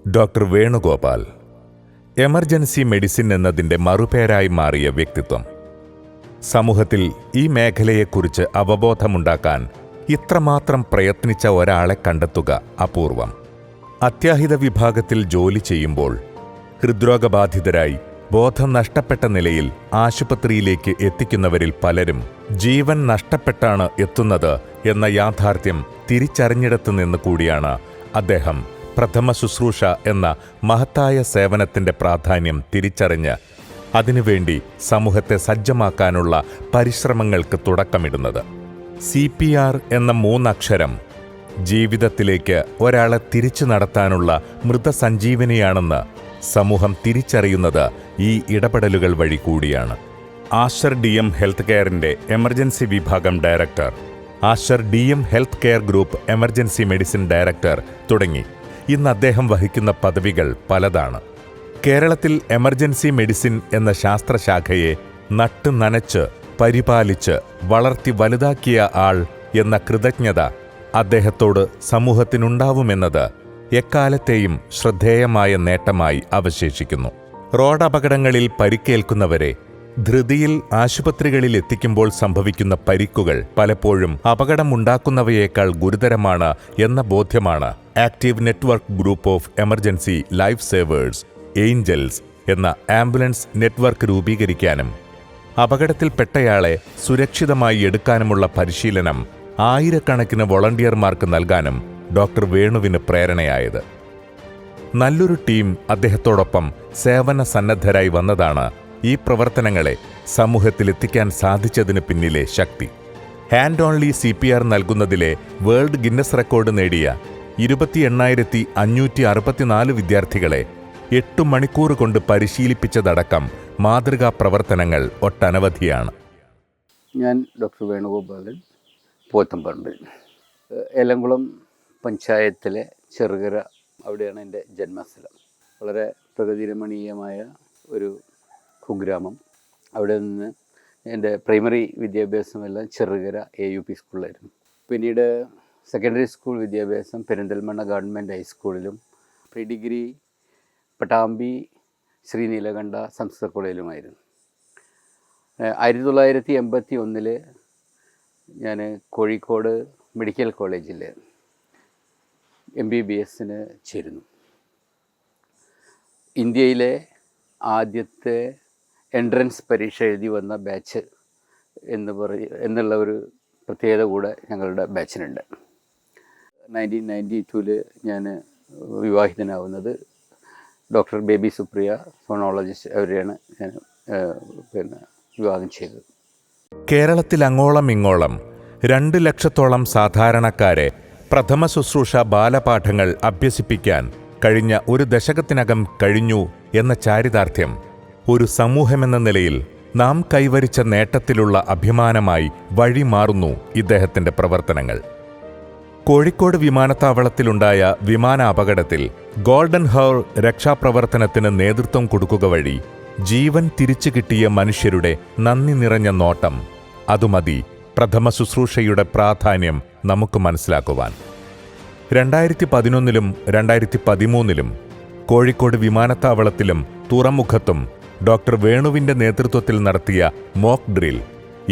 Doctor Venugopal emergency medicine എന്നതിൻ്റെ മറുപേരായി മാറിയ വ്യക്തിത്വം. സമൂഹത്തിൽ ഈ മേഖലയെക്കുറിച്ച് അവബോധമുണ്ടാക്കാൻ ഇത്രമാത്രം പ്രയത്നിച്ച ഒരാളെ കണ്ടെത്തുക അപൂർവം. അത്യാഹിത വിഭാഗത്തിൽ ജോലി ചെയ്യുമ്പോൾ ഹൃദ്രോഗബാധിതരായി ബോധം നഷ്ടപ്പെട്ട നിലയിൽ ആശുപത്രിയിലേക്ക് എത്തിക്കുന്നവരിൽ പലരും ജീവൻ നഷ്ടപ്പെട്ടാണ് എത്തുന്നത് എന്ന യാഥാർത്ഥ്യം തിരിച്ചറിഞ്ഞിടത്തു നിന്ന് കൂടിയാണ് അദ്ദേഹം പ്രഥമ ശുശ്രൂഷ എന്ന മഹത്തായ സേവനത്തിൻ്റെ പ്രാധാന്യം തിരിച്ചറിഞ്ഞ് അതിനുവേണ്ടി സമൂഹത്തെ സജ്ജമാക്കാനുള്ള പരിശ്രമങ്ങൾക്ക് തുടക്കമിടുന്നത്. CPR എന്ന 3 അക്ഷരം ജീവിതത്തിലേക്ക് ഒരാളെ തിരിച്ചു നടത്താനുള്ള മൃതസഞ്ജീവനിയാണെന്ന് സമൂഹം തിരിച്ചറിയുന്നത് ഈ ഇടപെടലുകൾ വഴി കൂടിയാണ്. ആശർ DM ഹെൽത്ത് കെയറിൻ്റെ എമർജൻസി വിഭാഗം director, ആശർ DM health care group emergency medicine director തുടങ്ങി ഇന്ന് അദ്ദേഹം വഹിക്കുന്ന പദവികൾ പലതാണ്. കേരളത്തിൽ എമർജൻസി മെഡിസിൻ എന്ന ശാസ്ത്രശാഖയെ നട്ട് നനച്ച് പരിപാലിച്ച് വളർത്തി വലുതാക്കിയ ആൾ എന്ന കൃതജ്ഞത അദ്ദേഹത്തോട് സമൂഹത്തിനുണ്ടാവുമെന്നത് എക്കാലത്തെയും ശ്രദ്ധേയമായ നേട്ടമായി അവശേഷിക്കുന്നു. റോഡപകടങ്ങളിൽ പരിക്കേൽക്കുന്നവരെ ധൃതിയിൽ ആശുപത്രികളിൽ എത്തിക്കുമ്പോൾ സംഭവിക്കുന്ന പരിക്കുകൾ പലപ്പോഴും അപകടമുണ്ടാക്കുന്നവയേക്കാൾ ഗുരുതരമാണ് എന്ന ബോധ്യമാണ് active network group of emergency life savers angels എന്ന ആംബുലൻസ് നെറ്റ്വർക്ക് രൂപീകരിക്കാനും അപകടത്തിൽപ്പെട്ടയാളെ സുരക്ഷിതമായി എടുക്കാനുമുള്ള പരിശീലനം ആയിരക്കണക്കിന് വോളണ്ടിയർമാർക്ക് നൽകാനും ഡോക്ടർ വേണുവിന് പ്രേരണയായത്. നല്ലൊരു ടീം അദ്ദേഹത്തോടൊപ്പം സേവന സന്നദ്ധരായി വന്നതാണ് ഈ പ്രവർത്തനങ്ങളെ സമൂഹത്തിലെത്തിക്കാൻ സാധിച്ചതിന് പിന്നിലെ ശക്തി. ഹാൻഡ് ഓൺലി CPR നൽകുന്നതിലെ വേൾഡ് ഗിന്നസ് റെക്കോർഡ് നേടിയ 28,564 വിദ്യാർത്ഥികളെ 8 മണിക്കൂർ കൊണ്ട് പരിശീലിപ്പിച്ചതടക്കം മാതൃകാ പ്രവർത്തനങ്ങൾ ഒട്ടനവധിയാണ്. ഞാൻ ഡോക്ടർ വേണുഗോപാലൻ, പോത്തമ്പറമ്പിൽ, ഏലംകുളം പഞ്ചായത്തിലെ ചെറുകര, അവിടെയാണ് എൻ്റെ ജന്മസ്ഥലം. വളരെ പ്രകൃതിരമണീയമായ ഒരു കുഗ്രാമം. അവിടെ നിന്ന് എൻ്റെ പ്രൈമറി വിദ്യാഭ്യാസമെല്ലാം ചെറുകര AUP സ്കൂളിലായിരുന്നു. പിന്നീട് സെക്കൻഡറി സ്കൂൾ വിദ്യാഭ്യാസം പെരിന്തൽമണ്ണ ഗവൺമെൻറ് ഹൈസ്കൂളിലും പ്രീ ഡിഗ്രി പട്ടാമ്പി ശ്രീ നീലകണ്ഠ സംസ്കൃത കോളേജിലുമായിരുന്നു. 1981 ഞാൻ കോഴിക്കോട് മെഡിക്കൽ കോളേജിൽ MBBSന് ചേരുന്നു. ഇന്ത്യയിലെ ആദ്യത്തെ എൻട്രൻസ് പരീക്ഷ എഴുതി വന്ന ബാച്ച് എന്നുള്ള ഒരു പ്രത്യേകത കൂടെ ഞങ്ങളുടെ ബാച്ചിനുണ്ട്. 1992 ഞാൻ വിവാഹിതനാവുന്നത് ഡോക്ടർ ബേബി സുപ്രിയ, ഫോണോളജിസ്റ്റ്, അവരെയാണ് ഞാൻ വിവാഹം ചെയ്തത്. കേരളത്തിൽ അങ്ങോളം ഇങ്ങോളം 2 ലക്ഷത്തോളം സാധാരണക്കാരെ പ്രഥമ ശുശ്രൂഷ ബാലപാഠങ്ങൾ അഭ്യസിപ്പിക്കാൻ കഴിഞ്ഞ ഒരു ദശകത്തിനകം കഴിഞ്ഞു എന്ന ചാരിതാർത്ഥ്യം ഒരു സമൂഹമെന്ന നിലയിൽ നാം കൈവരിച്ച നേട്ടത്തിലുള്ള അഭിമാനമായി വഴിമാറുന്നു ഇദ്ദേഹത്തിൻ്റെ പ്രവർത്തനങ്ങൾ. കോഴിക്കോട് വിമാനത്താവളത്തിലുണ്ടായ വിമാന അപകടത്തിൽ ഗോൾഡൻ ഹവർ രക്ഷാപ്രവർത്തനത്തിന് നേതൃത്വം കൊടുക്കുക വഴി ജീവൻ തിരിച്ചു കിട്ടിയ മനുഷ്യരുടെ നന്ദി നിറഞ്ഞ നോട്ടം, അതുമതി പ്രഥമ ശുശ്രൂഷയുടെ പ്രാധാന്യം നമുക്ക് മനസ്സിലാക്കുവാൻ. 2011 2013 കോഴിക്കോട് വിമാനത്താവളത്തിലും തുറമുഖത്തും ഡോക്ടർ വേണുവിൻ്റെ നേതൃത്വത്തിൽ നടത്തിയ മോക്ക് ഡ്രിൽ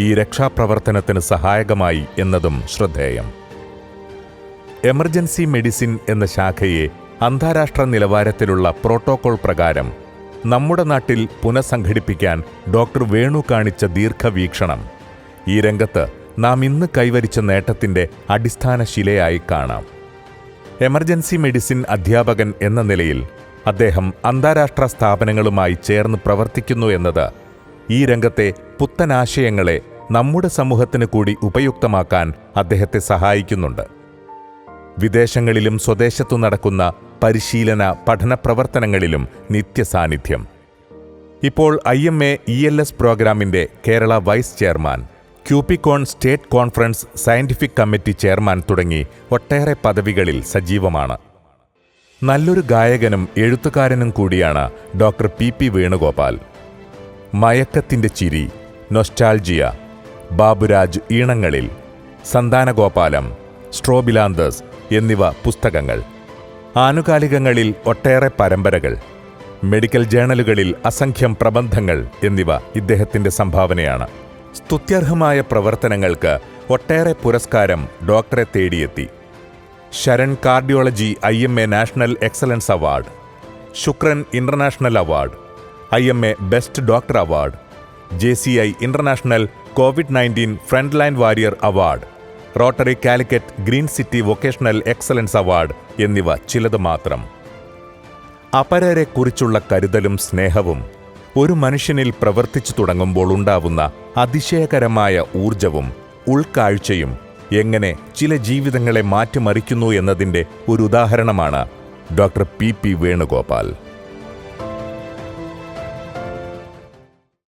ഈ രക്ഷാപ്രവർത്തനത്തിന് സഹായകമായി എന്നതും ശ്രദ്ധേയം. എമർജൻസി മെഡിസിൻ എന്ന ശാഖയെ അന്താരാഷ്ട്ര നിലവാരത്തിലുള്ള പ്രോട്ടോകോൾ പ്രകാരം നമ്മുടെ നാട്ടിൽ പുനഃസംഘടിപ്പിക്കാൻ ഡോക്ടർ വേണു കാണിച്ച ദീർഘവീക്ഷണം ഈ രംഗത്ത് നാം ഇന്ന് കൈവരിച്ച നേട്ടത്തിൻ്റെ അടിസ്ഥാന ശിലയായി കാണാം. എമർജൻസി മെഡിസിൻ അധ്യാപകൻ എന്ന നിലയിൽ അദ്ദേഹം അന്താരാഷ്ട്ര സ്ഥാപനങ്ങളുമായി ചേർന്ന് പ്രവർത്തിക്കുന്നു എന്നത് ഈ രംഗത്തെ പുത്തനാശയങ്ങളെ നമ്മുടെ സമൂഹത്തിന് കൂടി ഉപയുക്തമാക്കാൻ അദ്ദേഹത്തെ സഹായിക്കുന്നുണ്ട്. വിദേശങ്ങളിലും സ്വദേശത്തു നടക്കുന്ന പരിശീലന പഠന പ്രവർത്തനങ്ങളിലും നിത്യസാന്നിധ്യം. ഇപ്പോൾ IMA ELS പ്രോഗ്രാമിൻ്റെ കേരള വൈസ് ചെയർമാൻ, ക്യൂപിക്കോൺ state conference scientific committee chairman തുടങ്ങി ഒട്ടേറെ പദവികളിൽ സജീവമാണ്. നല്ലൊരു ഗായകനും എഴുത്തുകാരനും കൂടിയാണ് ഡോക്ടർ PP വേണുഗോപാൽ. മയക്കത്തിൻ്റെ ചിരി, നൊസ്റ്റാൾജിയ, ബാബുരാജ് ഈണങ്ങളിൽ, സന്താനഗോപാലം, സ്ട്രോബിലാന്തസ് എന്നിവ പുസ്തകങ്ങൾ. ആനുകാലികങ്ങളിൽ ഒട്ടേറെ പരമ്പരകൾ, മെഡിക്കൽ ജേണലുകളിൽ അസംഖ്യം പ്രബന്ധങ്ങൾ എന്നിവ ഇദ്ദേഹത്തിന്റെ സംഭാവനയാണ്. സ്തുത്യർഹമായ പ്രവർത്തനങ്ങൾക്ക് ഒട്ടേറെ പുരസ്കാരം ഡോക്ടറെ തേടിയെത്തി. Sharan cardiology IMA national excellence award, Shukran international award, IMA best doctor award, JCI international COVID-19 front line warrior award, Rotary Calicut green city vocational excellence award എന്നിവ ചിലത് മാത്രം. അപരരെക്കുറിച്ചുള്ള കരുതലും സ്നേഹവും ഒരു മനുഷ്യനിൽ പ്രവർത്തിച്ചു തുടങ്ങുമ്പോൾ ഉണ്ടാവുന്ന അതിശയകരമായ ഊർജവും ഉൾക്കാഴ്ചയും എങ്ങനെ ചില ജീവിതങ്ങളെ മാറ്റിമറിക്കുന്നു എന്നതിൻ്റെ ഒരു ഉദാഹരണമാണ് ഡോക്ടർ PP വേണുഗോപാൽ.